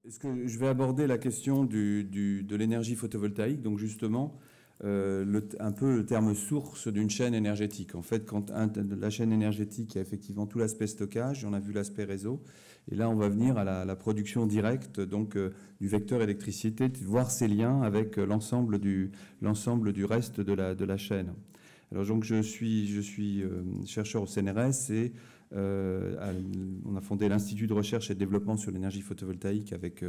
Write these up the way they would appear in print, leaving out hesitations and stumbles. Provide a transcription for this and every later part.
Est-ce que je vais aborder la question de l'énergie photovoltaïque, donc justement un peu le terme source d'une chaîne énergétique. En fait, la chaîne énergétique, il y a effectivement tout l'aspect stockage, on a vu l'aspect réseau, et là on va venir à la production directe donc du vecteur électricité, de voir ses liens avec l'ensemble du reste de la chaîne. Alors donc je suis chercheur au CNRS et on a fondé l'Institut de recherche et de développement sur l'énergie photovoltaïque avec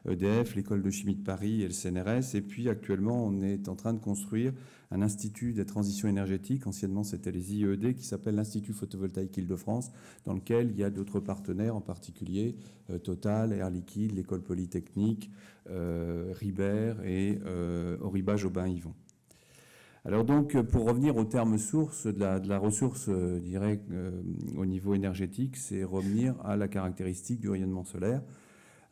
EDF, l'École de chimie de Paris et le CNRS. Et puis actuellement, on est en train de construire un institut de transition énergétique. Anciennement, c'était les IED, qui s'appelle l'Institut photovoltaïque Île-de-France, dans lequel il y a d'autres partenaires, en particulier Total, Air Liquide, l'École Polytechnique, Ribert et Auribat-Jobin-Yvon. Alors donc, pour revenir au terme source de la ressource, je dirais, au niveau énergétique, c'est revenir à la caractéristique du rayonnement solaire.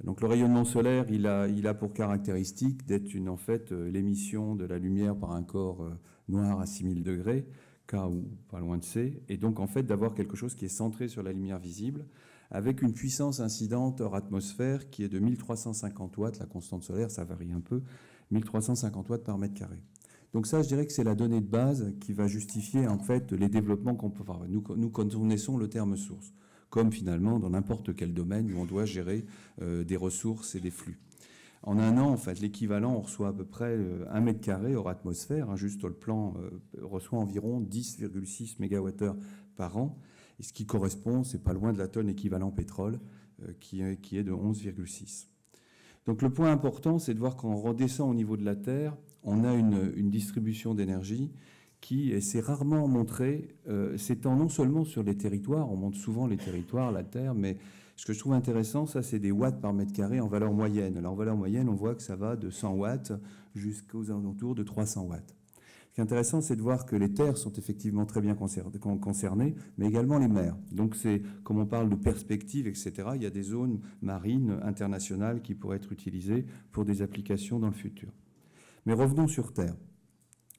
Donc le rayonnement solaire, il a pour caractéristique d'être en fait l'émission de la lumière par un corps noir à 6000 degrés, K ou pas loin de C, et donc en fait d'avoir quelque chose qui est centré sur la lumière visible, avec une puissance incidente hors atmosphère qui est de 1350 watts, la constante solaire, ça varie un peu, 1350 watts par mètre carré. Donc ça, je dirais que c'est la donnée de base qui va justifier en fait les développements qu'on peut faire. Nous connaissons le terme source, comme finalement dans n'importe quel domaine où on doit gérer des ressources et des flux. En un an, en fait, l'équivalent, on reçoit à peu près 1 mètre carré hors atmosphère, juste le plan reçoit environ 10,6 MWh par an, et ce qui correspond, c'est pas loin de la tonne équivalent pétrole, qui est de 11,6. Donc le point important, c'est de voir quand on redescend au niveau de la Terre, on a une distribution d'énergie qui s'est rarement montrée, s'étend non seulement sur les territoires, on montre souvent les territoires, la Terre, mais ce que je trouve intéressant, ça c'est des watts par mètre carré en valeur moyenne. Alors en valeur moyenne, on voit que ça va de 100 watts jusqu'aux alentours de 300 watts. Ce qui est intéressant, c'est de voir que les terres sont effectivement très bien concernées, mais également les mers. Donc c'est, comme on parle de perspectives, etc., il y a des zones marines internationales qui pourraient être utilisées pour des applications dans le futur. Mais revenons sur Terre.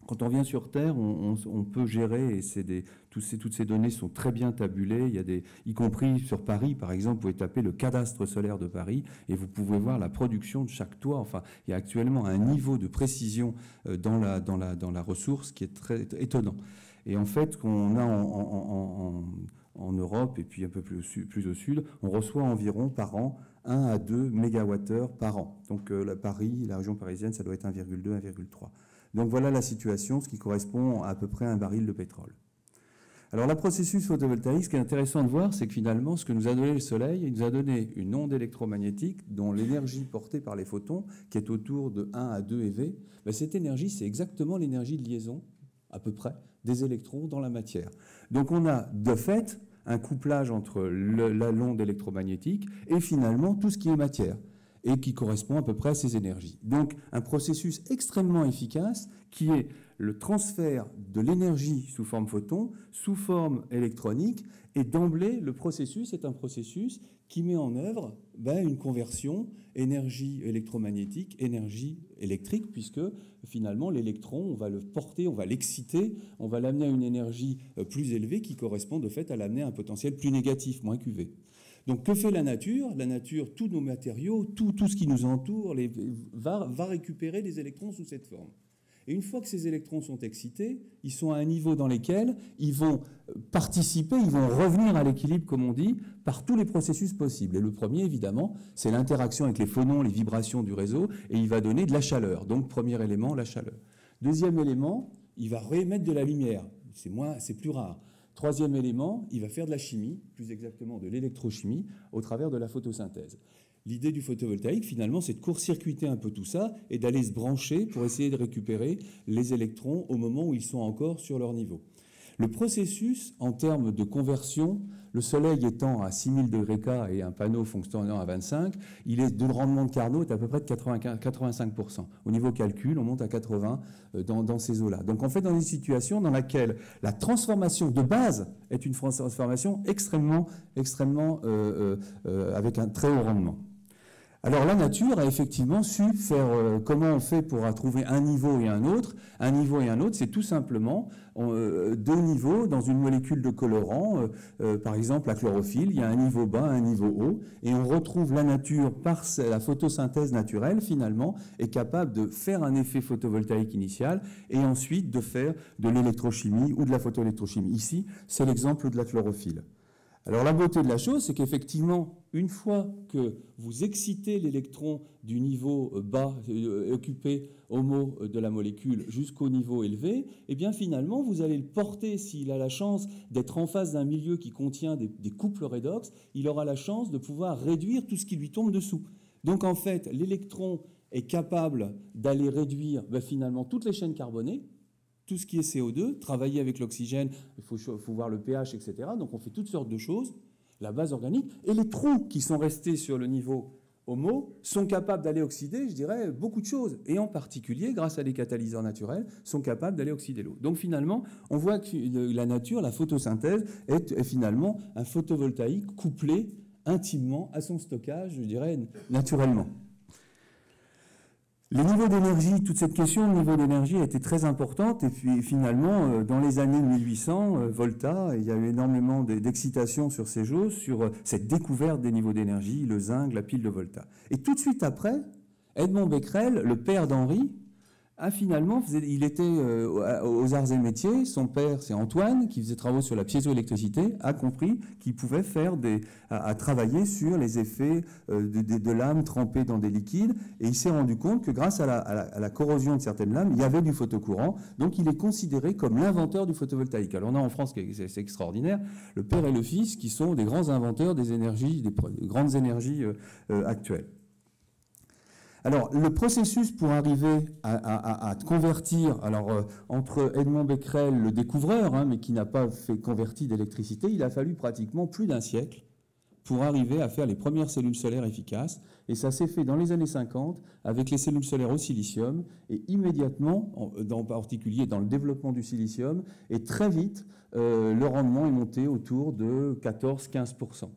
Quand on vient sur Terre, on peut gérer, et toutes ces données sont très bien tabulées, y compris sur Paris, par exemple, vous pouvez taper le cadastre solaire de Paris, et vous pouvez voir la production de chaque toit. Enfin, il y a actuellement un niveau de précision dans la ressource qui est très étonnant. Et en fait, qu'on a en Europe, et puis un peu plus au sud, on reçoit environ par an 1 à 2 mégawattheures par an. Donc Paris, la région parisienne, ça doit être 1,2, 1,3. Donc voilà la situation, ce qui correspond à peu près à un baril de pétrole. Alors le processus photovoltaïque, ce qui est intéressant de voir, c'est que finalement, ce que nous a donné le Soleil, il nous a donné une onde électromagnétique dont l'énergie portée par les photons, qui est autour de 1 à 2 eV, ben cette énergie, c'est exactement l'énergie de liaison, à peu près, des électrons dans la matière. Donc on a de fait un couplage entre l'onde électromagnétique et finalement tout ce qui est matière, et qui correspond à peu près à ces énergies. Donc un processus extrêmement efficace qui est le transfert de l'énergie sous forme photon, sous forme électronique, et d'emblée, le processus est un processus qui met en œuvre une conversion énergie électromagnétique, énergie électrique, puisque finalement l'électron, on va le porter, on va l'exciter, on va l'amener à une énergie plus élevée qui correspond de fait à l'amener à un potentiel plus négatif, moins QV. Donc que fait la nature ? La nature, tous nos matériaux, tout ce qui nous entoure va récupérer des électrons sous cette forme. Et une fois que ces électrons sont excités, ils sont à un niveau dans lequel ils vont participer, ils vont revenir à l'équilibre, comme on dit, par tous les processus possibles. Et le premier, évidemment, c'est l'interaction avec les phonons, les vibrations du réseau, et il va donner de la chaleur. Donc premier élément, la chaleur. Deuxième élément, il va réémettre de la lumière. C'est plus rare. Troisième élément, il va faire de la chimie, plus exactement de l'électrochimie, au travers de la photosynthèse. L'idée du photovoltaïque, finalement, c'est de court-circuiter un peu tout ça et d'aller se brancher pour essayer de récupérer les électrons au moment où ils sont encore sur leur niveau. Le processus, en termes de conversion, le Soleil étant à 6000 degrés K et un panneau fonctionnant à 25, le rendement de Carnot est à peu près de 85%. Au niveau calcul, on monte à 80 dans ces eaux-là. Donc en fait, dans une situation dans laquelle la transformation de base est une transformation extrêmement avec un très haut rendement. Alors la nature a effectivement su faire comment on fait pour trouver un niveau et un autre. Un niveau et un autre, c'est tout simplement deux niveaux dans une molécule de colorant. Par exemple, la chlorophylle, il y a un niveau bas, un niveau haut, et on retrouve la nature par la photosynthèse naturelle, finalement, est capable de faire un effet photovoltaïque initial et ensuite de faire de l'électrochimie ou de la photoélectrochimie. Ici, c'est l'exemple de la chlorophylle. Alors la beauté de la chose, c'est qu'effectivement, une fois que vous excitez l'électron du niveau bas occupé HOMO de la molécule jusqu'au niveau élevé, eh bien finalement, vous allez le porter, s'il a la chance d'être en face d'un milieu qui contient des couples redox, il aura la chance de pouvoir réduire tout ce qui lui tombe dessous. Donc en fait, l'électron est capable d'aller réduire finalement toutes les chaînes carbonées, tout ce qui est CO2, travailler avec l'oxygène, il faut voir le pH, etc. Donc on fait toutes sortes de choses, la base organique, et les trous qui sont restés sur le niveau HOMO sont capables d'aller oxyder, je dirais, beaucoup de choses, et en particulier, grâce à des catalyseurs naturels, sont capables d'aller oxyder l'eau. Donc finalement, on voit que la nature, la photosynthèse, est finalement un photovoltaïque couplé intimement à son stockage, je dirais, naturellement. Les niveaux d'énergie, toute cette question de niveau d'énergie a été très importante et puis finalement, dans les années 1800, Volta, il y a eu énormément d'excitation sur ces choses, sur cette découverte des niveaux d'énergie, le zinc, la pile de Volta. Et tout de suite après, Edmond Becquerel, le père d'Henri, finalement, il était aux arts et métiers. Son père, c'est Antoine, qui faisait travaux sur la piézoélectricité, a compris qu'il pouvait faire à travailler sur les effets de lames trempées dans des liquides. Et il s'est rendu compte que grâce à la corrosion de certaines lames, il y avait du photocourant. Donc il est considéré comme l'inventeur du photovoltaïque. Alors on a en France, c'est extraordinaire, le père et le fils qui sont des grands inventeurs des énergies, des grandes énergies actuelles. Alors, le processus pour arriver à convertir, entre Edmond Becquerel, le découvreur, mais qui n'a pas fait convertir d'électricité, il a fallu pratiquement plus d'un siècle pour arriver à faire les premières cellules solaires efficaces. Et ça s'est fait dans les années 50 avec les cellules solaires au silicium, et immédiatement, en particulier dans le développement du silicium, et très vite, le rendement est monté autour de 14-15%.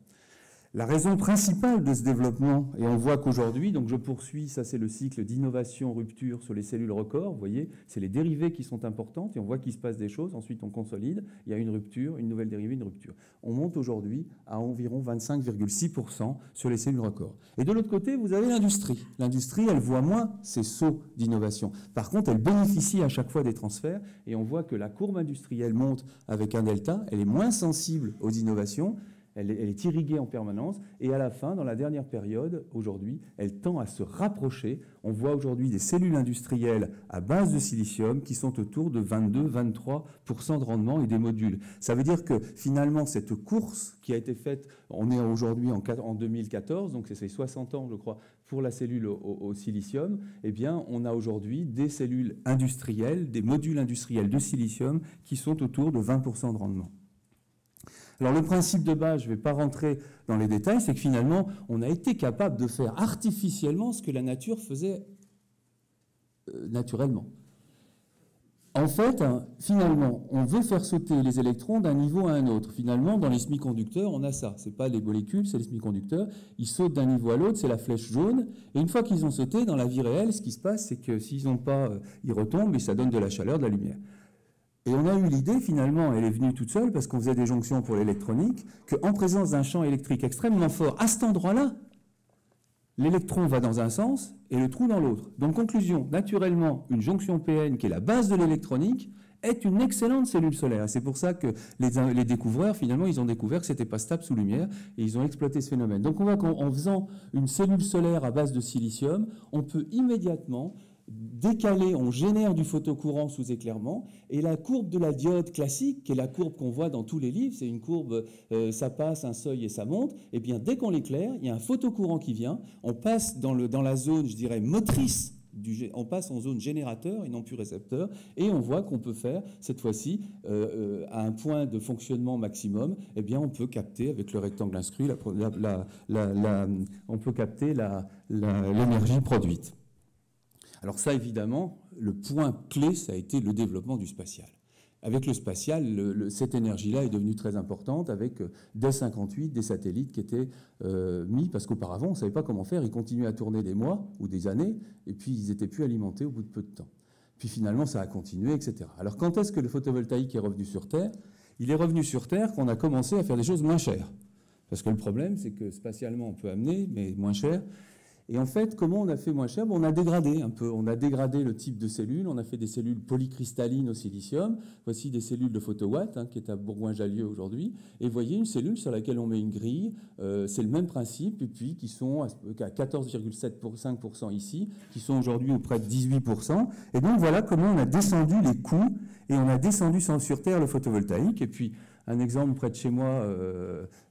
La raison principale de ce développement, et on voit qu'aujourd'hui, donc je poursuis, ça c'est le cycle d'innovation-rupture sur les cellules records, vous voyez, c'est les dérivées qui sont importantes, et on voit qu'il se passe des choses, ensuite on consolide, il y a une rupture, une nouvelle dérivée, une rupture. On monte aujourd'hui à environ 25,6% sur les cellules records. Et de l'autre côté, vous avez l'industrie. L'industrie, elle voit moins ces sauts d'innovation. Par contre, elle bénéficie à chaque fois des transferts, et on voit que la courbe industrielle monte avec un delta, elle est moins sensible aux innovations, elle est irriguée en permanence, et à la fin, dans la dernière période, aujourd'hui, elle tend à se rapprocher. On voit aujourd'hui des cellules industrielles à base de silicium qui sont autour de 22-23% de rendement et des modules. Ça veut dire que finalement, cette course qui a été faite, on est aujourd'hui en 2014, donc c'est 60 ans, je crois, pour la cellule au silicium, eh bien, on a aujourd'hui des cellules industrielles, des modules industriels de silicium qui sont autour de 20% de rendement. Alors le principe de base, je ne vais pas rentrer dans les détails, c'est que finalement, on a été capable de faire artificiellement ce que la nature faisait naturellement. En fait, finalement, on veut faire sauter les électrons d'un niveau à un autre. Finalement, dans les semi-conducteurs, on a ça. Ce n'est pas les molécules, c'est les semi-conducteurs. Ils sautent d'un niveau à l'autre, c'est la flèche jaune. Et une fois qu'ils ont sauté, dans la vie réelle, ce qui se passe, c'est que s'ils n'ont pas, ils retombent et ça donne de la chaleur, de la lumière. Et on a eu l'idée, finalement, elle est venue toute seule, parce qu'on faisait des jonctions pour l'électronique, qu'en présence d'un champ électrique extrêmement fort, à cet endroit-là, l'électron va dans un sens et le trou dans l'autre. Donc, conclusion, naturellement, une jonction PN, qui est la base de l'électronique, est une excellente cellule solaire. C'est pour ça que les découvreurs, finalement, ils ont découvert que ce n'était pas stable sous lumière, et ils ont exploité ce phénomène. Donc, on voit qu'en faisant une cellule solaire à base de silicium, on peut immédiatement décalé, on génère du photocourant sous éclairement, et la courbe de la diode classique, qui est la courbe qu'on voit dans tous les livres, c'est une courbe, ça passe, un seuil et ça monte, et bien dès qu'on l'éclaire, il y a un photocourant qui vient, on passe dans la zone, je dirais, motrice, on passe en zone générateur et non plus récepteur, et on voit qu'on peut faire, cette fois-ci, à un point de fonctionnement maximum, eh bien on peut capter, avec le rectangle inscrit, on peut capter l'énergie produite. Alors ça, évidemment, le point clé, ça a été le développement du spatial. Avec le spatial, cette énergie-là est devenue très importante avec dès 58 des satellites qui étaient mis, parce qu'auparavant on ne savait pas comment faire, ils continuaient à tourner des mois ou des années, et puis ils n'étaient plus alimentés au bout de peu de temps. Puis finalement ça a continué, etc. Alors quand est-ce que le photovoltaïque est revenu sur Terre? Il est revenu sur Terre quand on a commencé à faire des choses moins chères. Parce que le problème, c'est que spatialement on peut amener, mais moins cher. Et en fait, comment on a fait moins cher? On a dégradé un peu. On a dégradé le type de cellules. On a fait des cellules polycristallines au silicium. Voici des cellules de photowatt, qui est à Bourgoin-Jallieu aujourd'hui. Et vous voyez une cellule sur laquelle on met une grille. C'est le même principe, et puis qui sont à 14,5% ici, qui sont aujourd'hui auprès de 18%. Et donc voilà comment on a descendu les coûts et on a descendu sur Terre le photovoltaïque. Et puis un exemple près de chez moi,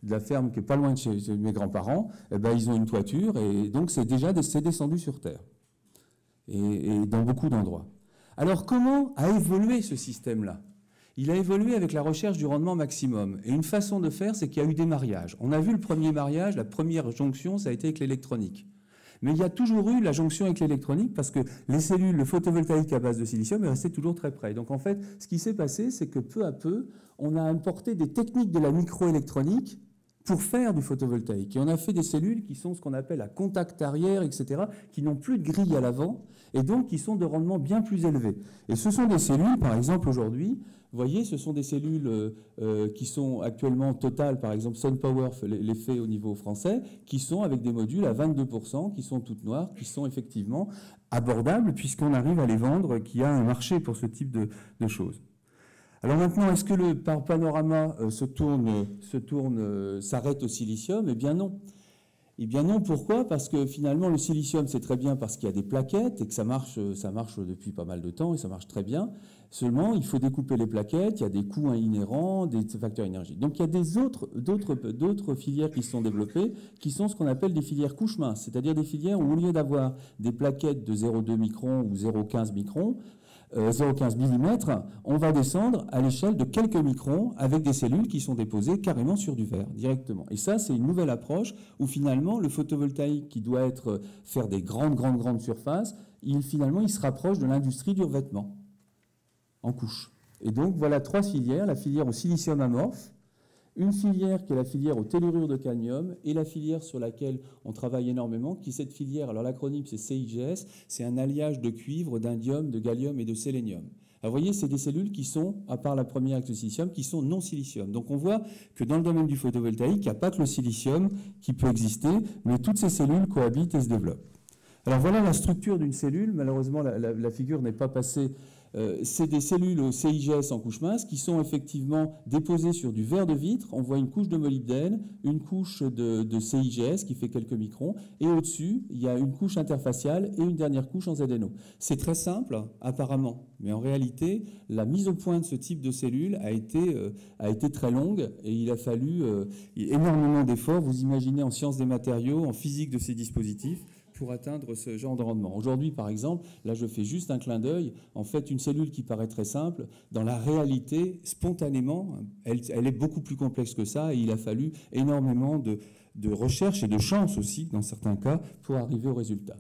de la ferme qui est pas loin de chez mes grands-parents, ils ont une toiture et donc c'est descendu sur Terre et dans beaucoup d'endroits. Alors comment a évolué ce système-là? Il a évolué avec la recherche du rendement maximum. Et une façon de faire, c'est qu'il y a eu des mariages. On a vu le premier mariage, la première jonction, ça a été avec l'électronique. Mais il y a toujours eu la jonction avec l'électronique parce que les cellules, le photovoltaïque à base de silicium est resté toujours très près. Donc en fait, ce qui s'est passé, c'est que peu à peu, on a importé des techniques de la microélectronique pour faire du photovoltaïque. Et on a fait des cellules qui sont ce qu'on appelle à contact arrière, etc., qui n'ont plus de grille à l'avant et donc qui sont de rendement bien plus élevé. Et ce sont des cellules, par exemple aujourd'hui, vous voyez, ce sont des cellules qui sont actuellement Total, par exemple SunPower les fait au niveau français, qui sont avec des modules à 22%, qui sont toutes noires, qui sont effectivement abordables puisqu'on arrive à les vendre, qu'il y a un marché pour ce type de choses. Alors maintenant, est-ce que le panorama s'arrête au silicium? Eh bien non. Eh bien non, pourquoi? Parce que finalement, le silicium, c'est très bien parce qu'il y a des plaquettes et que ça marche depuis pas mal de temps et ça marche très bien. Seulement, il faut découper les plaquettes, il y a des coûts inhérents, des facteurs énergie. Donc il y a d'autres filières qui se sont développées, qui sont ce qu'on appelle des filières couches minces, c'est-à-dire des filières où au lieu d'avoir des plaquettes de 0,2 microns ou 0,15 microns, 0,15 mm, on va descendre à l'échelle de quelques microns avec des cellules qui sont déposées carrément sur du verre, directement. Et ça, c'est une nouvelle approche où finalement, le photovoltaïque qui doit faire des grandes surfaces, il se rapproche de l'industrie du revêtement en couche. Et donc, voilà 3 filières. La filière au silicium amorphe, une filière qui est la filière au tellurure de cadmium et la filière sur laquelle on travaille énormément, qui est cette filière, alors l'acronyme c'est CIGS, c'est un alliage de cuivre, d'indium, de gallium et de sélénium. Alors vous voyez, c'est des cellules qui sont, à part la première avec le silicium, qui sont non silicium. Donc on voit que dans le domaine du photovoltaïque, il n'y a pas que le silicium qui peut exister, mais toutes ces cellules cohabitent et se développent. Alors voilà la structure d'une cellule. Malheureusement, la figure n'est pas passée. C'est des cellules au CIGS en couche mince qui sont effectivement déposées sur du verre de vitre. On voit une couche de molybdène, une couche de CIGS qui fait quelques microns, et au-dessus, il y a une couche interfaciale et une dernière couche en ZNO. C'est très simple, apparemment, mais en réalité, la mise au point de ce type de cellule a été très longue et il a fallu énormément d'efforts. Vous imaginez en sciences des matériaux, en physique de ces dispositifs, pour atteindre ce genre de rendement. Aujourd'hui, par exemple, là je fais juste un clin d'œil, en fait une cellule qui paraît très simple, dans la réalité, spontanément, elle est beaucoup plus complexe que ça et il a fallu énormément de recherche et de chance aussi, dans certains cas, pour arriver au résultat.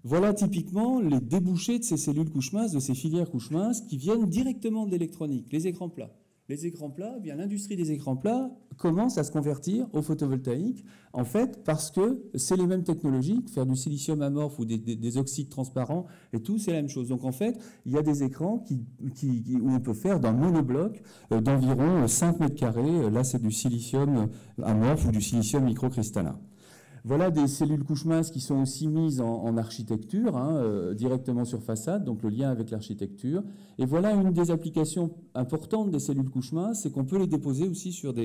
Voilà typiquement les débouchés de ces cellules couches minces, de ces filières couches minces qui viennent directement de l'électronique, les écrans plats. Les écrans plats, eh bien l'industrie des écrans plats commence à se convertir au photovoltaïque, en fait, parce que c'est les mêmes technologies, faire du silicium amorphe ou des oxydes transparents et tout, c'est la même chose. Donc en fait, il y a des écrans où on peut faire d'un monobloc d'environ 5 mètres carrés. Là, c'est du silicium amorphe ou du silicium microcristallin. Voilà des cellules couches minces qui sont aussi mises en architecture, directement sur façade, donc le lien avec l'architecture. Et voilà une des applications importantes des cellules couches minces, c'est qu'on peut les déposer aussi sur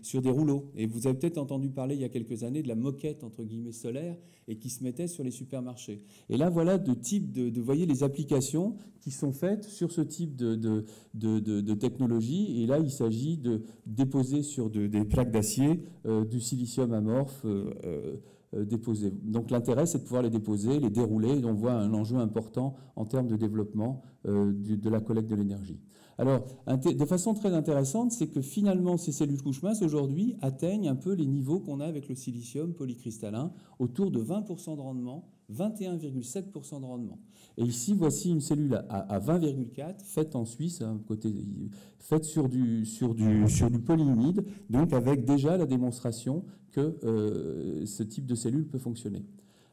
sur des rouleaux. Et vous avez peut-être entendu parler il y a quelques années de la moquette, entre guillemets, solaire, et qui se mettait sur les supermarchés. Et là, voilà vous voyez les applications qui sont faites sur ce type de technologie. Et là, il s'agit de déposer sur des plaques d'acier du silicium amorphe déposé. Donc l'intérêt, c'est de pouvoir les déposer, les dérouler. Et on voit un enjeu important en termes de développement de la collecte de l'énergie. Alors, de façon très intéressante, c'est que finalement, ces cellules couches minces, aujourd'hui, atteignent un peu les niveaux qu'on a avec le silicium polycristallin, autour de 20% de rendement, 21,7% de rendement. Et ici, voici une cellule à 20,4, faite en Suisse, faite sur du polyimide, donc avec déjà la démonstration que ce type de cellule peut fonctionner.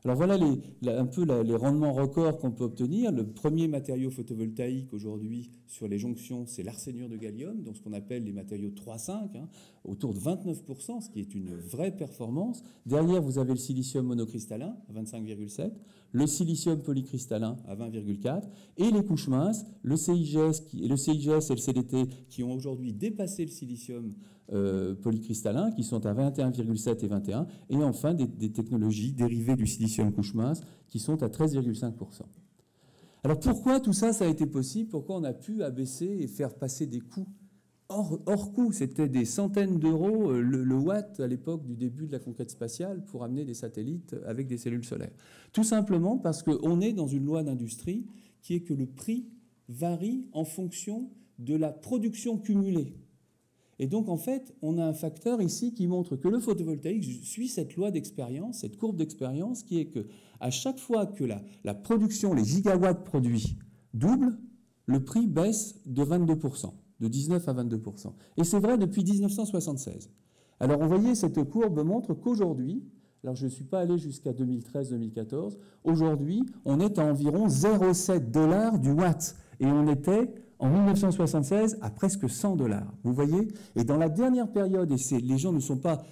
Alors voilà un peu les rendements records qu'on peut obtenir. Le premier matériau photovoltaïque aujourd'hui sur les jonctions, c'est l'arsénure de gallium, donc ce qu'on appelle les matériaux 3,5, autour de 29%, ce qui est une vraie performance. Derrière, vous avez le silicium monocristallin à 25,7, le silicium polycristallin à 20,4, et les couches minces, le CIGS et le CDT, qui ont aujourd'hui dépassé le silicium polycristallin, qui sont à 21,7 et 21, et enfin des technologies dérivées du silicium couche mince, qui sont à 13,5%. Alors pourquoi tout ça, ça a été possible? Pourquoi on a pu abaisser et faire passer des coûts hors coût? C'était des centaines d'euros le watt à l'époque du début de la conquête spatiale pour amener des satellites avec des cellules solaires. Tout simplement parce qu'on est dans une loi d'industrie qui est que le prix varie en fonction de la production cumulée. Et donc, en fait, on a un facteur ici qui montre que le photovoltaïque suit cette loi d'expérience, cette courbe d'expérience, qui est que à chaque fois que la production, les gigawatts produits doublent, le prix baisse de 22%, de 19 à 22%. Et c'est vrai depuis 1976. Alors, vous voyez, cette courbe montre qu'aujourd'hui, alors je ne suis pas allé jusqu'à 2013-2014, aujourd'hui, on est à environ 0,7 $ du watt. Et on était en 1976 à presque 100 $. Vous voyez? Et dans la dernière période, et les gens ne sont pas,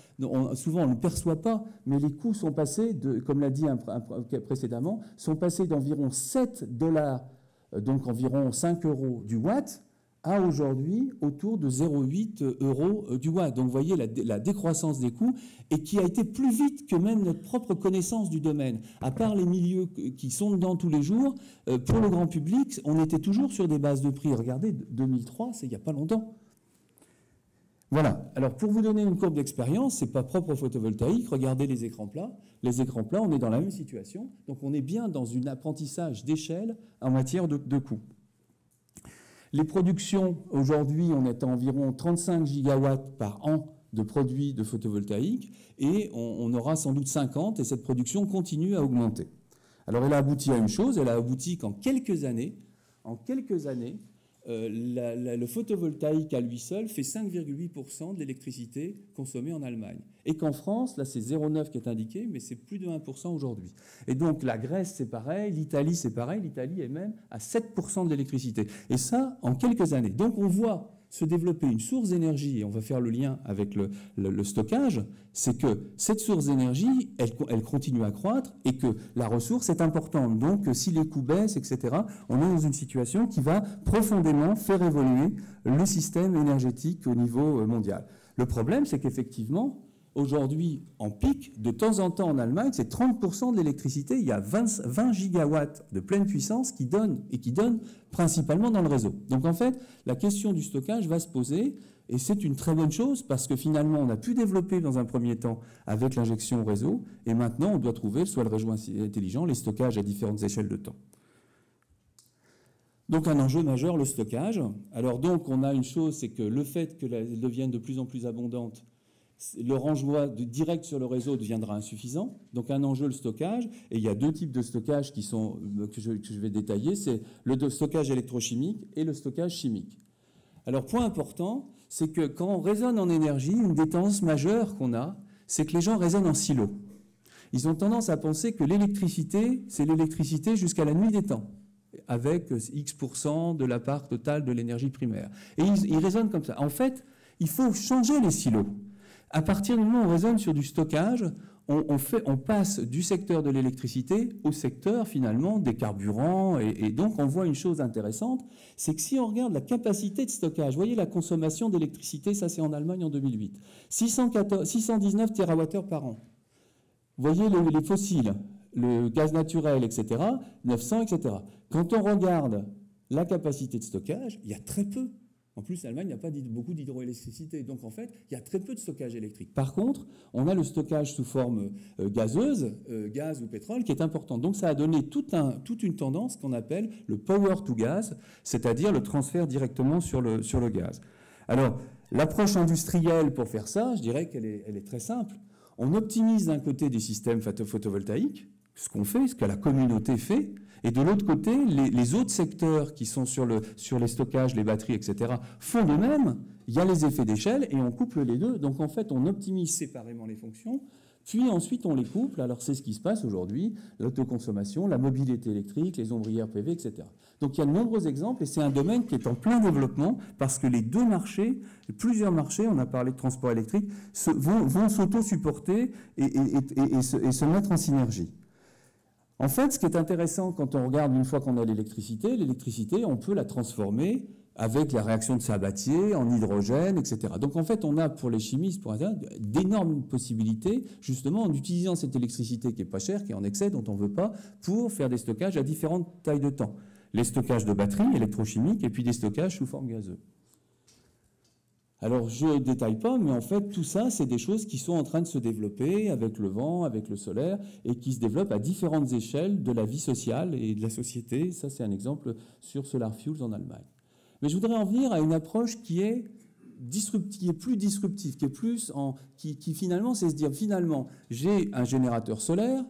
souvent on ne perçoit pas, mais les coûts sont passés, comme l'a dit précédemment, sont passés d'environ 7 $, donc environ 5 € du watt, à aujourd'hui autour de 0,8 € du watt. Donc vous voyez la décroissance des coûts, et qui a été plus vite que même notre propre connaissance du domaine. À part les milieux qui sont dedans tous les jours, pour le grand public, on était toujours sur des bases de prix. Regardez, 2003, c'est il n'y a pas longtemps. Voilà. Alors pour vous donner une courbe d'expérience, c'est pas propre au photovoltaïque. Regardez les écrans plats. Les écrans plats, on est dans la même situation. Donc on est bien dans un apprentissage d'échelle en matière de coûts. Les productions, aujourd'hui, on est à environ 35 gigawatts par an de produits de photovoltaïque, et on aura sans doute 50, et cette production continue à augmenter. Alors elle a abouti à une chose, elle a abouti qu'en quelques années, le photovoltaïque à lui seul fait 5,8% de l'électricité consommée en Allemagne. Et qu'en France, là c'est 0,9 qui est indiqué, mais c'est plus de 1% aujourd'hui. Et donc la Grèce c'est pareil, l'Italie c'est pareil, l'Italie est même à 7% de l'électricité. Et ça en quelques années. Donc on voit se développer une source d'énergie, et on va faire le lien avec le stockage, c'est que cette source d'énergie, elle continue à croître, et que la ressource est importante. Donc si les coûts baissent, etc., on est dans une situation qui va profondément faire évoluer le système énergétique au niveau mondial. Le problème, c'est qu'effectivement, aujourd'hui, en pic, de temps en temps en Allemagne, c'est 30% de l'électricité. Il y a 20 gigawatts de pleine puissance qui donnent principalement dans le réseau. Donc en fait, la question du stockage va se poser, et c'est une très bonne chose parce que finalement, on a pu développer dans un premier temps avec l'injection au réseau, et maintenant, on doit trouver, soit le réseau intelligent, les stockages à différentes échelles de temps. Donc un enjeu majeur, le stockage. Alors donc, on a une chose, c'est que le fait qu'elle devienne de plus en plus abondante, le renvoi direct sur le réseau deviendra insuffisant. Donc un enjeu, le stockage. Et il y a deux types de stockage que je vais détailler. C'est le stockage électrochimique et le stockage chimique. Alors point important, c'est que quand on raisonne en énergie, une des tendances majeures qu'on a, c'est que les gens raisonnent en silos. Ils ont tendance à penser que l'électricité, c'est l'électricité jusqu'à la nuit des temps, avec X% de la part totale de l'énergie primaire. Et ils raisonnent comme ça. En fait, il faut changer les silos. À partir du moment où on raisonne sur du stockage, on passe du secteur de l'électricité au secteur finalement des carburants, et donc on voit une chose intéressante, c'est que si on regarde la capacité de stockage, vous voyez la consommation d'électricité, ça c'est en Allemagne en 2008, 619 TWh par an. Vous voyez les fossiles, le gaz naturel, etc., 900, etc. Quand on regarde la capacité de stockage, il y a très peu. En plus, l'Allemagne n'a pas beaucoup d'hydroélectricité. Donc, en fait, il y a très peu de stockage électrique. Par contre, on a le stockage sous forme gazeuse, gaz ou pétrole, qui est important. Donc, ça a donné toute une tendance qu'on appelle le power to gas, c'est-à-dire le transfert directement sur le gaz. Alors, l'approche industrielle pour faire ça, je dirais qu'elle est très simple. On optimise d'un côté des systèmes photovoltaïques, ce qu'on fait, ce que la communauté fait, et de l'autre côté, les autres secteurs qui sont sur les stockages, les batteries, etc., font de même. Il y a les effets d'échelle et on couple les deux. Donc en fait, on optimise séparément les fonctions, puis ensuite on les couple. Alors c'est ce qui se passe aujourd'hui, l'autoconsommation, la mobilité électrique, les ombrières PV, etc. Donc il y a de nombreux exemples et c'est un domaine qui est en plein développement parce que les deux marchés, plusieurs marchés, on a parlé de transport électrique, vont s'auto-supporter et se mettre en synergie. En fait, ce qui est intéressant quand on regarde, une fois qu'on a l'électricité, on peut la transformer avec la réaction de Sabatier en hydrogène, etc. Donc en fait, on a pour les chimistes, d'énormes possibilités, justement, en utilisant cette électricité qui est pas chère, qui est en excès, dont on ne veut pas, pour faire des stockages à différentes tailles de temps. Les stockages de batteries électrochimiques et puis des stockages sous forme gazeuse. Alors, je ne détaille pas, mais en fait, tout ça, c'est des choses qui sont en train de se développer avec le vent, avec le solaire, et qui se développent à différentes échelles de la vie sociale et de la société. Ça, c'est un exemple sur Solar Fuels en Allemagne. Mais je voudrais en venir à une approche qui est plus disruptive, qui finalement, c'est se dire, finalement, j'ai un générateur solaire,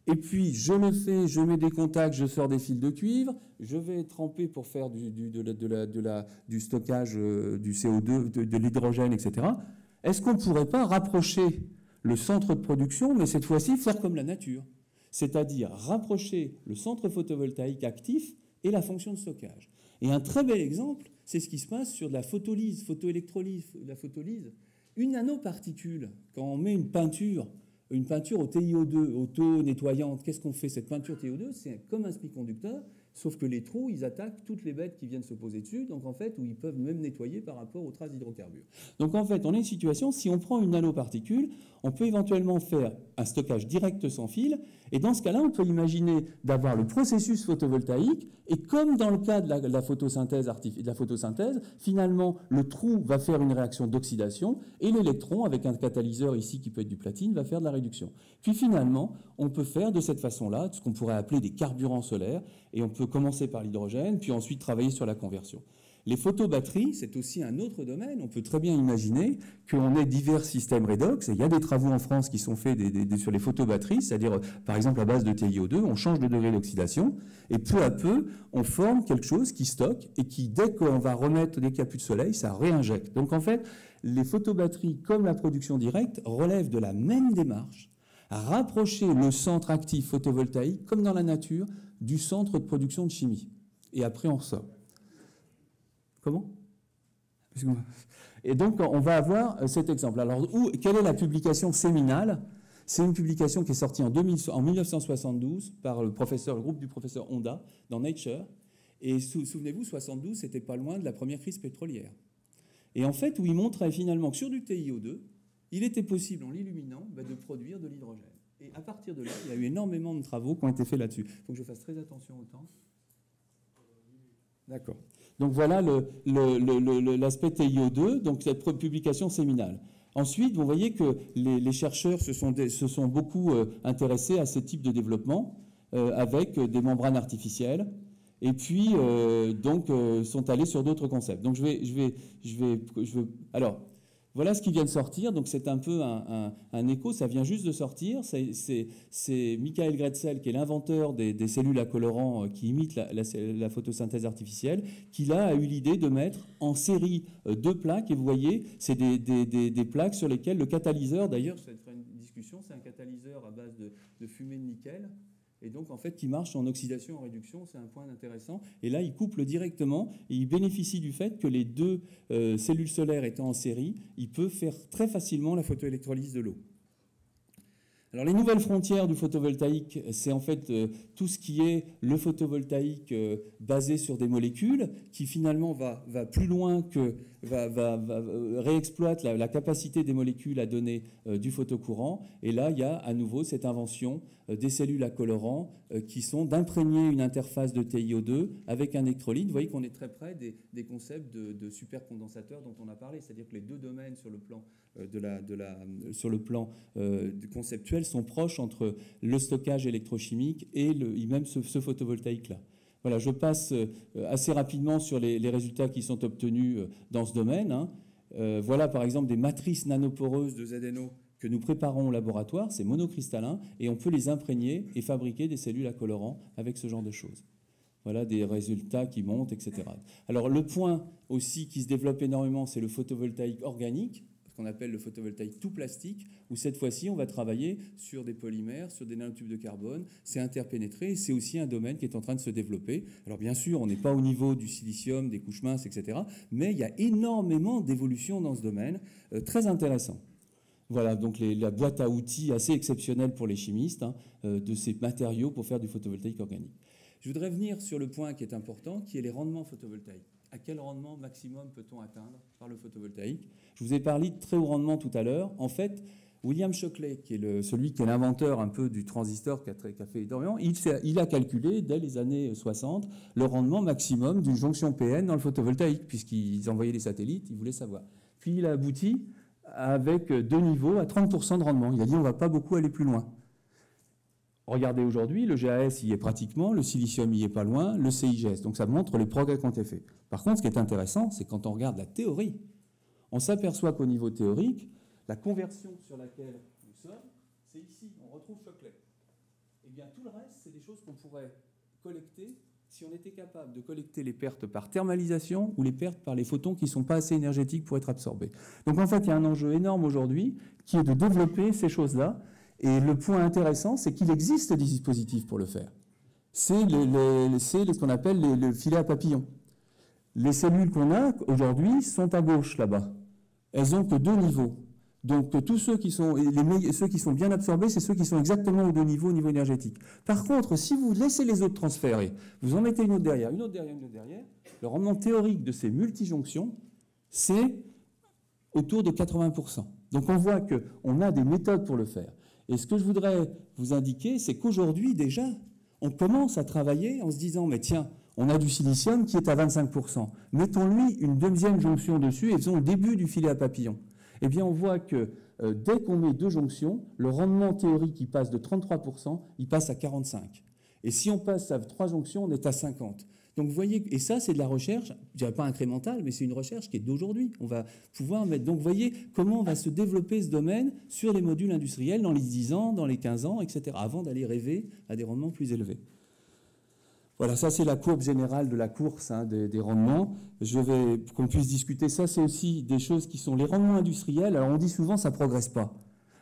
et puis je le fais, je mets des contacts, je sors des fils de cuivre, je vais tremper pour faire du stockage du CO2, de l'hydrogène, etc. Est-ce qu'on ne pourrait pas rapprocher le centre de production, mais cette fois-ci faire comme la nature, c'est-à-dire rapprocher le centre photovoltaïque actif et la fonction de stockage? Et un très bel exemple, c'est ce qui se passe sur de la photoélectrolyse, la photolyse. Une nanoparticule, quand on met une peinture au TiO2, auto-nettoyante, qu'est-ce qu'on fait? Cette peinture TiO2, c'est comme un semi-conducteur, sauf que les trous, ils attaquent toutes les bêtes qui viennent se poser dessus, donc en fait, où ils peuvent même nettoyer par rapport aux traces d'hydrocarbures. Donc en fait, on a une situation, si on prend une nanoparticule, on peut éventuellement faire un stockage direct sans fil, et dans ce cas-là, on peut imaginer d'avoir le processus photovoltaïque, et comme dans le cas de la photosynthèse, finalement, le trou va faire une réaction d'oxydation, et l'électron, avec un catalyseur ici qui peut être du platine, va faire de la réduction. Puis finalement, on peut faire de cette façon-là ce qu'on pourrait appeler des carburants solaires, et on peut commencer par l'hydrogène, puis ensuite travailler sur la conversion. Les photobatteries, c'est aussi un autre domaine. On peut très bien imaginer qu'on ait divers systèmes redox. Et il y a des travaux en France qui sont faits sur les photobatteries, c'est-à-dire, par exemple, à base de TiO2, on change de degré d'oxydation, et peu à peu, on forme quelque chose qui stocke, et qui, dès qu'il n'y a plus de soleil, ça réinjecte. Donc, en fait, les photobatteries, comme la production directe, relèvent de la même démarche, à rapprocher le centre actif photovoltaïque, comme dans la nature, du centre de production de chimie. Et après, on ressort. Comment? Et donc, on va avoir cet exemple. Alors, quelle est la publication séminale? C'est une publication qui est sortie en 1972 par le groupe du professeur Honda dans Nature. Et souvenez-vous, 72, c'était pas loin de la première crise pétrolière. Et en fait, où il montrait finalement que sur du TiO2, il était possible, en l'illuminant, de produire de l'hydrogène. Et à partir de là, il y a eu énormément de travaux qui ont été faits là-dessus. Il faut que je fasse très attention au temps. D'accord. Donc voilà l'aspect TiO2, donc cette publication séminale. Ensuite, vous voyez que les chercheurs se sont beaucoup intéressés à ce type de développement avec des membranes artificielles et puis sont allés sur d'autres concepts. Donc alors, voilà ce qui vient de sortir, donc c'est un peu un écho, ça vient juste de sortir. C'est Michael Grätzel, qui est l'inventeur des cellules à colorant qui imitent la photosynthèse artificielle, qui là a eu l'idée de mettre en série deux plaques, et vous voyez, c'est des plaques sur lesquelles le catalyseur, d'ailleurs, je vais faire une discussion, c'est un catalyseur à base de fumée de nickel, et donc en fait qui marche en oxydation, en réduction, c'est un point intéressant. Et là, il couple directement et il bénéficie du fait que les deux cellules solaires étant en série, il peut faire très facilement la photoélectrolyse de l'eau. Alors les nouvelles frontières du photovoltaïque, c'est en fait tout ce qui est le photovoltaïque basé sur des molécules, qui finalement va plus loin que réexploite la capacité des molécules à donner du photocourant. Et là, il y a à nouveau cette invention des cellules à colorant qui sont d'imprégner une interface de TiO2 avec un électrolyte. Vous voyez qu'on est très près des concepts de supercondensateur dont on a parlé. C'est-à-dire que les deux domaines sur le plan conceptuel sont proches entre le stockage électrochimique et même ce photovoltaïque-là. Voilà, je passe assez rapidement sur les résultats qui sont obtenus dans ce domaine. Hein. Voilà par exemple des matrices nanoporeuses de ZNO que nous préparons au laboratoire, c'est monocristallin, et on peut les imprégner et fabriquer des cellules à colorant avec ce genre de choses. Voilà des résultats qui montent, etc. Alors le point aussi qui se développe énormément, c'est le photovoltaïque organique, ce qu'on appelle le photovoltaïque tout plastique, où cette fois-ci, on va travailler sur des polymères, sur des nanotubes de carbone. C'est interpénétré et c'est aussi un domaine qui est en train de se développer. Alors bien sûr, on n'est pas au niveau du silicium, des couches minces, etc. Mais il y a énormément d'évolutions dans ce domaine, très intéressant. Voilà, donc la boîte à outils assez exceptionnelle pour les chimistes, hein, de ces matériaux pour faire du photovoltaïque organique. Je voudrais venir sur le point qui est important, qui est les rendements photovoltaïques. À quel rendement maximum peut-on atteindre par le photovoltaïque? Je vous ai parlé de très haut rendement tout à l'heure. En fait, William Shockley, qui est celui qui est l'inventeur un peu du transistor qui a fait énormément, il a calculé dès les années 60 le rendement maximum d'une jonction PN dans le photovoltaïque, puisqu'ils envoyaient des satellites, ils voulaient savoir. Puis il a abouti avec 2 niveaux à 30% de rendement. Il a dit on ne va pas beaucoup aller plus loin. Regardez aujourd'hui, le GAS y est pratiquement, le silicium y est pas loin, le CIGS. Donc ça montre les progrès qui ont été faits. Par contre, ce qui est intéressant, c'est quand on regarde la théorie, on s'aperçoit qu'au niveau théorique, la conversion sur laquelle nous sommes, c'est ici, on retrouve Shockley. Et bien tout le reste, c'est des choses qu'on pourrait collecter si on était capable de collecter les pertes par thermalisation ou les pertes par les photons qui ne sont pas assez énergétiques pour être absorbés. Donc en fait, il y a un enjeu énorme aujourd'hui qui est de développer ces choses-là. Et le point intéressant, c'est qu'il existe des dispositifs pour le faire. C'est ce qu'on appelle le filet à papillon. Les cellules qu'on a aujourd'hui sont à gauche là-bas. Elles n'ont que 2 niveaux. Donc tous ceux qui sont bien absorbés, c'est ceux qui sont exactement aux 2 niveaux au niveau énergétique. Par contre, si vous laissez les autres transférer, vous en mettez une autre derrière, une autre derrière, une autre derrière, le rendement théorique de ces multijonctions, c'est autour de 80%. Donc on voit qu'on a des méthodes pour le faire. Et ce que je voudrais vous indiquer, c'est qu'aujourd'hui déjà, on commence à travailler en se disant, mais tiens, on a du silicium qui est à 25%. Mettons-lui une deuxième jonction dessus et faisons le début du filet à papillon. Eh bien, on voit que dès qu'on met 2 jonctions, le rendement théorique qui passe de 33%, il passe à 45%. Et si on passe à 3 jonctions, on est à 50%. Donc vous voyez, et ça c'est de la recherche, je dirais pas incrémentale, mais c'est une recherche qui est d'aujourd'hui. On va pouvoir mettre. Donc vous voyez comment va se développer ce domaine sur les modules industriels dans les 10 ans, dans les 15 ans, etc., avant d'aller rêver à des rendements plus élevés. Voilà, ça c'est la courbe générale de la course des rendements. Je vais qu'on puisse discuter ça. C'est aussi des choses qui sont les rendements industriels. Alors on dit souvent ça ne progresse pas.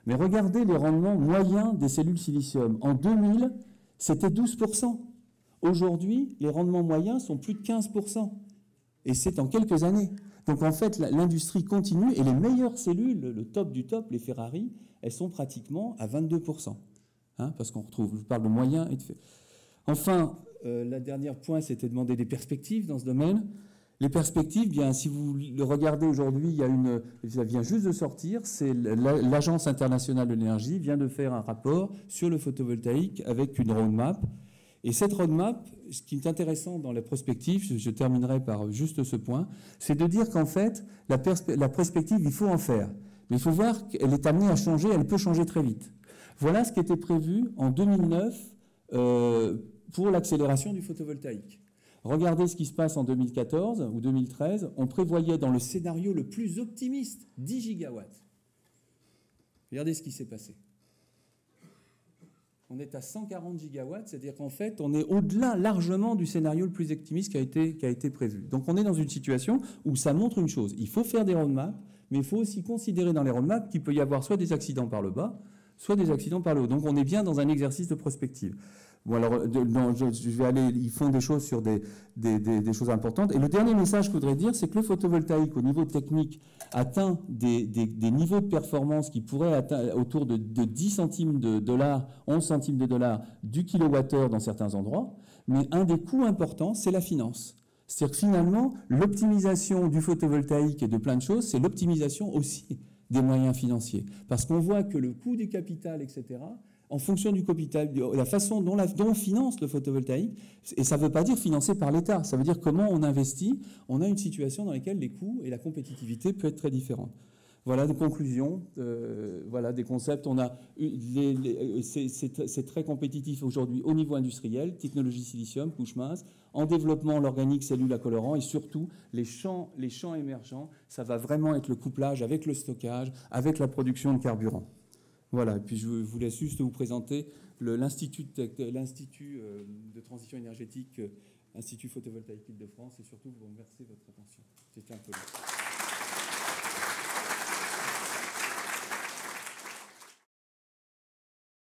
Mais regardez les rendements moyens des cellules silicium. En 2000, c'était 12%. Aujourd'hui, les rendements moyens sont plus de 15%. Et c'est en quelques années. Donc en fait, l'industrie continue et les meilleures cellules, le top du top, les Ferrari, elles sont pratiquement à 22%. Hein, parce qu'on retrouve, je parle de moyens et de fait. Enfin, la dernière point, c'était de demander des perspectives dans ce domaine. Les perspectives, bien, si vous le regardez aujourd'hui, ça vient juste de sortir, c'est l'Agence internationale de l'énergie vient de faire un rapport sur le photovoltaïque avec une roadmap. Et cette roadmap, ce qui est intéressant dans la prospective, je terminerai par juste ce point, c'est de dire qu'en fait, la perspective, il faut en faire. Mais il faut voir qu'elle est amenée à changer, elle peut changer très vite. Voilà ce qui était prévu en 2009 pour l'accélération du photovoltaïque. Regardez ce qui se passe en 2014 ou 2013. On prévoyait dans le scénario le plus optimiste 10 gigawatts. Regardez ce qui s'est passé. On est à 140 gigawatts, c'est-à-dire qu'en fait, on est au-delà largement du scénario le plus optimiste qui a été prévu. Donc on est dans une situation où ça montre une chose. Il faut faire des roadmaps, mais il faut aussi considérer dans les roadmaps qu'il peut y avoir soit des accidents par le bas, soit des accidents par le haut. Donc on est bien dans un exercice de prospective. Bon, alors, je vais aller, ils font des choses sur des choses importantes. Et le dernier message que je voudrais dire, c'est que le photovoltaïque, au niveau technique, atteint des niveaux de performance qui pourraient atteindre autour de 10 centimes de dollars, 11 centimes de dollars du kilowattheure dans certains endroits. Mais un des coûts importants, c'est la finance. C'est-à-dire que finalement, l'optimisation du photovoltaïque et de plein de choses, c'est l'optimisation aussi des moyens financiers. Parce qu'on voit que le coût du capital, etc., en fonction du capital, de la façon dont on finance le photovoltaïque, et ça ne veut pas dire financé par l'État, ça veut dire comment on investit, on a une situation dans laquelle les coûts et la compétitivité peuvent être très différents. Voilà des conclusions, voilà des concepts. On a c'est très compétitif aujourd'hui au niveau industriel, technologie silicium, couche mince, en développement l'organique, cellule à colorant, et surtout les champs émergents. Ça va vraiment être le couplage avec le stockage, avec la production de carburant. Voilà. Et puis je vous laisse juste vous présenter l'Institut de transition énergétique, Institut photovoltaïque Île-de-France, et surtout vous remercier de votre attention. C'était un peu long.